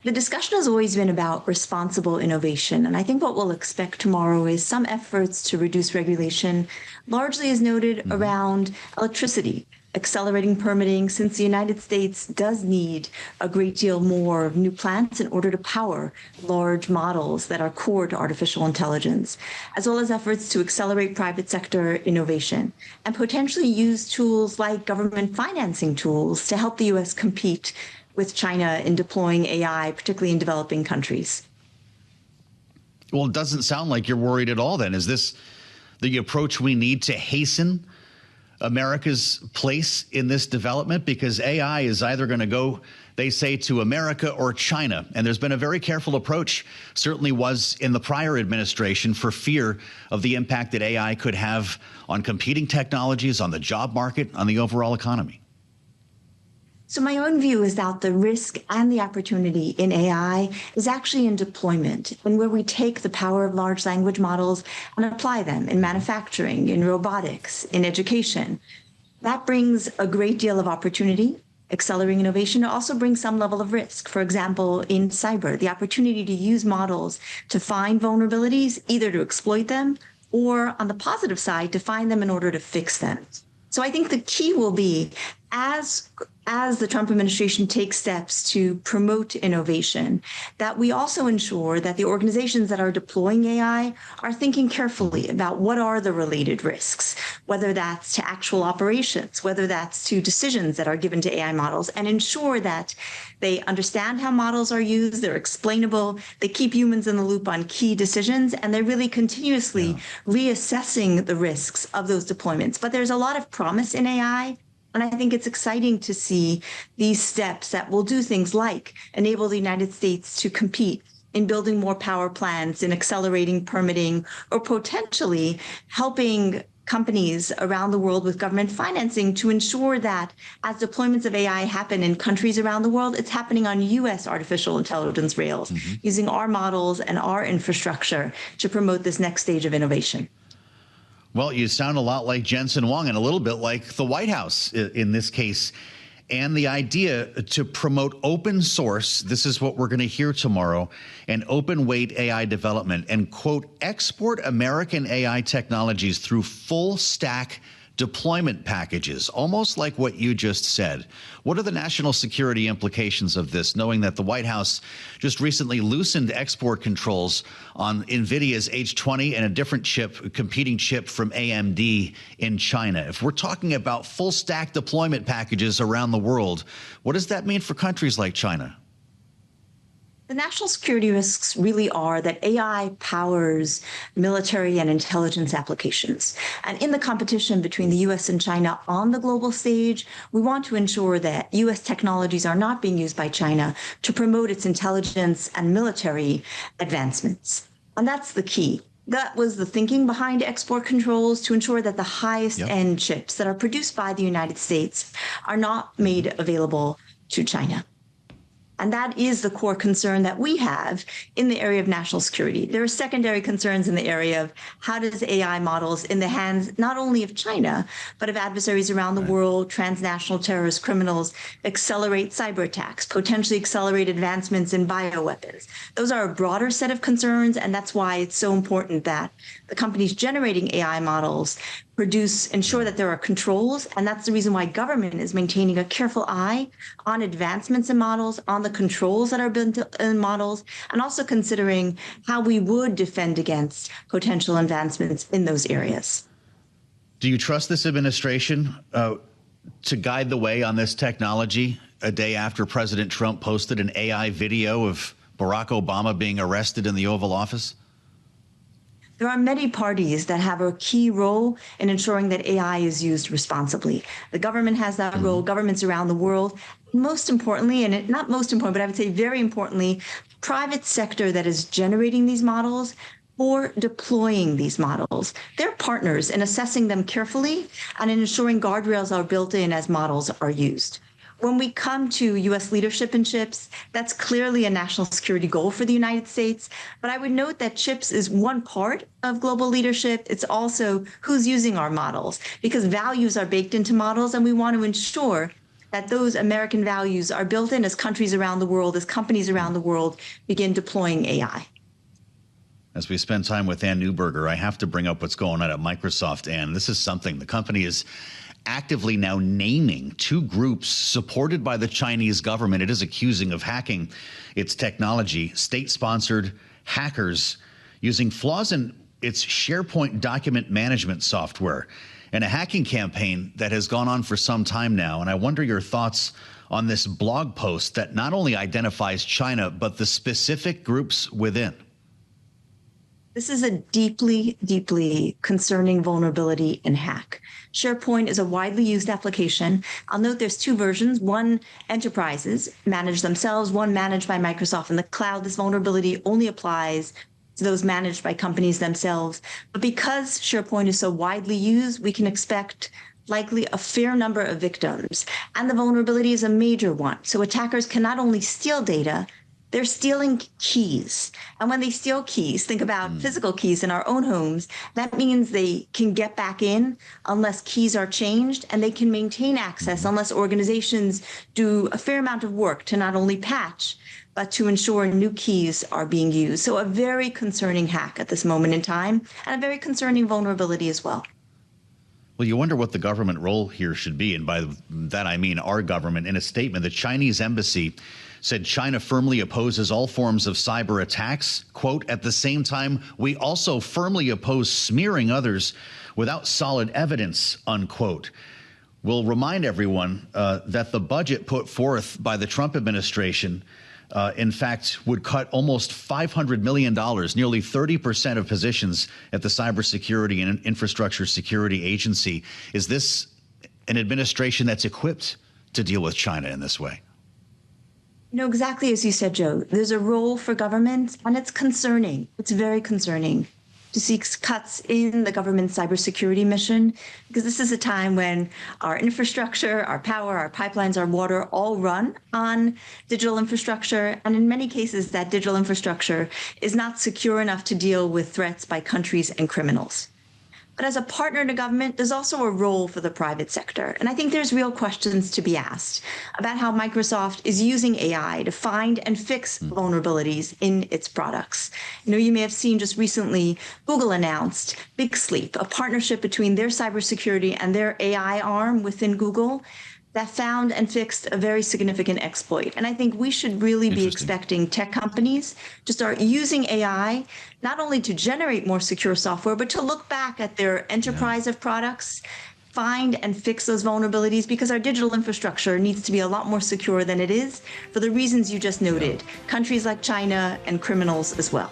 The discussion has always been about responsible innovation. And I think what we'll expect tomorrow is some efforts to reduce regulation, largely as noted Hmm. around electricity, accelerating permitting, since the United States does need a great deal more of new plants in order to power large models that are core to artificial intelligence, as well as efforts to accelerate private sector innovation and potentially use tools like government financing tools to help the US compete with China in deploying AI, particularly in developing countries. Well, it doesn't sound like you're worried at all then. Is this the approach we need to hasten America's place in this development? Because AI is either going to go, they say, to America or China. And there's been a very careful approach, certainly was in the prior administration, for fear of the impact that AI could have on competing technologies, on the job market, on the overall economy. So my own view is that the risk and the opportunity in AI is actually in deployment, and where we take the power of large language models and apply them in manufacturing, in robotics, in education. That brings a great deal of opportunity. Accelerating innovation also brings some level of risk. For example, in cyber, the opportunity to use models to find vulnerabilities, either to exploit them or, on the positive side, to find them in order to fix them. So I think the key will be, as the Trump administration takes steps to promote innovation, that we also ensure that the organizations that are deploying AI are thinking carefully about what are the related risks, whether that's to actual operations, whether that's to decisions that are given to AI models, and ensure that they understand how models are used, they're explainable, they keep humans in the loop on key decisions, and they're really continuously reassessing the risks of those deployments. But there's a lot of promise in AI. And I think it's exciting to see these steps that will do things like enable the United States to compete in building more power plants, in accelerating permitting, or potentially helping companies around the world with government financing to ensure that as deployments of AI happen in countries around the world, it's happening on US artificial intelligence rails, using our models and our infrastructure to promote this next stage of innovation. Well, you sound a lot like Jensen Huang and a little bit like the White House in this case. And the idea to promote open source, this is what we're going to hear tomorrow, and open weight AI development and, quote, export American AI technologies through full stack deployment packages, almost like what you just said. What are the national security implications of this, knowing that the White House just recently loosened export controls on NVIDIA's H20 and a different chip, competing chip from AMD in China? If we're talking about full stack deployment packages around the world, what does that mean for countries like China? The national security risks really are that AI powers military and intelligence applications. And in the competition between the US and China on the global stage, we want to ensure that US technologies are not being used by China to promote its intelligence and military advancements. And that's the key. That was the thinking behind export controls, to ensure that the highest end chips that are produced by the United States are not made available to China. And that is the core concern that we have in the area of national security. There are secondary concerns in the area of how does AI models in the hands not only of China, but of adversaries around the world, transnational terrorist criminals, accelerate cyber attacks, potentially accelerate advancements in bioweapons. Those are a broader set of concerns, and that's why it's so important that the companies generating AI models ensure that there are controls, and that's the reason why government is maintaining a careful eye on advancements in models, on the controls that are built in models, and also considering how we would defend against potential advancements in those areas. Do you trust this administration to guide the way on this technology a day after President Trump posted an AI video of Barack Obama being arrested in the Oval Office? There are many parties that have a key role in ensuring that AI is used responsibly. The government has that role, governments around the world. Most importantly, and not most important, but I would say very importantly, private sector that is generating these models or deploying these models. They're partners in assessing them carefully and in ensuring guardrails are built in as models are used. When we come to U.S. leadership in chips, that's clearly a national security goal for the United States. But I would note that chips is one part of global leadership. It's also who's using our models, because values are baked into models, and we want to ensure that those American values are built in as countries around the world, as companies around the world begin deploying AI. As we spend time with Ann Neuberger, I have to bring up what's going on at Microsoft. Ann, this is something the company is actively now naming two groups supported by the Chinese government. It is accusing of hacking its technology, state-sponsored hackers using flaws in its SharePoint document management software, and a hacking campaign that has gone on for some time now. And I wonder your thoughts on this blog post that not only identifies China, but the specific groups within. This is a deeply, deeply concerning vulnerability in hack. SharePoint is a widely used application. I'll note there's two versions. One, enterprises manage themselves, one managed by Microsoft in the cloud. This vulnerability only applies to those managed by companies themselves. But because SharePoint is so widely used, we can expect likely a fair number of victims. And the vulnerability is a major one. So attackers can not only steal data, they're stealing keys. And when they steal keys, think about physical keys in our own homes, that means they can get back in unless keys are changed, and they can maintain access unless organizations do a fair amount of work to not only patch, but to ensure new keys are being used. So a very concerning hack at this moment in time, and a very concerning vulnerability as well. Well, you wonder what the government role here should be. And by that, I mean our government. In a statement, the Chinese embassy said China firmly opposes all forms of cyber attacks. Quote, at the same time, we also firmly oppose smearing others without solid evidence, unquote. We'll remind everyone that the budget put forth by the Trump administration, in fact, would cut almost $500 million, nearly 30% of positions at the Cybersecurity and Infrastructure Security Agency. Is this an administration that's equipped to deal with China in this way? You know, exactly as you said, Joe, there's a role for government, and it's concerning. It's very concerning to see cuts in the government's cybersecurity mission, because this is a time when our infrastructure, our power, our pipelines, our water all run on digital infrastructure. And in many cases, that digital infrastructure is not secure enough to deal with threats by countries and criminals. But as a partner to government, there's also a role for the private sector. And I think there's real questions to be asked about how Microsoft is using AI to find and fix vulnerabilities in its products. You know, you may have seen just recently, Google announced Big Sleep, a partnership between their cybersecurity and their AI arm within Google that found and fixed a very significant exploit. And I think we should really be expecting tech companies to start using AI, not only to generate more secure software, but to look back at their enterprise of products, find and fix those vulnerabilities, because our digital infrastructure needs to be a lot more secure than it is for the reasons you just noted, countries like China and criminals as well.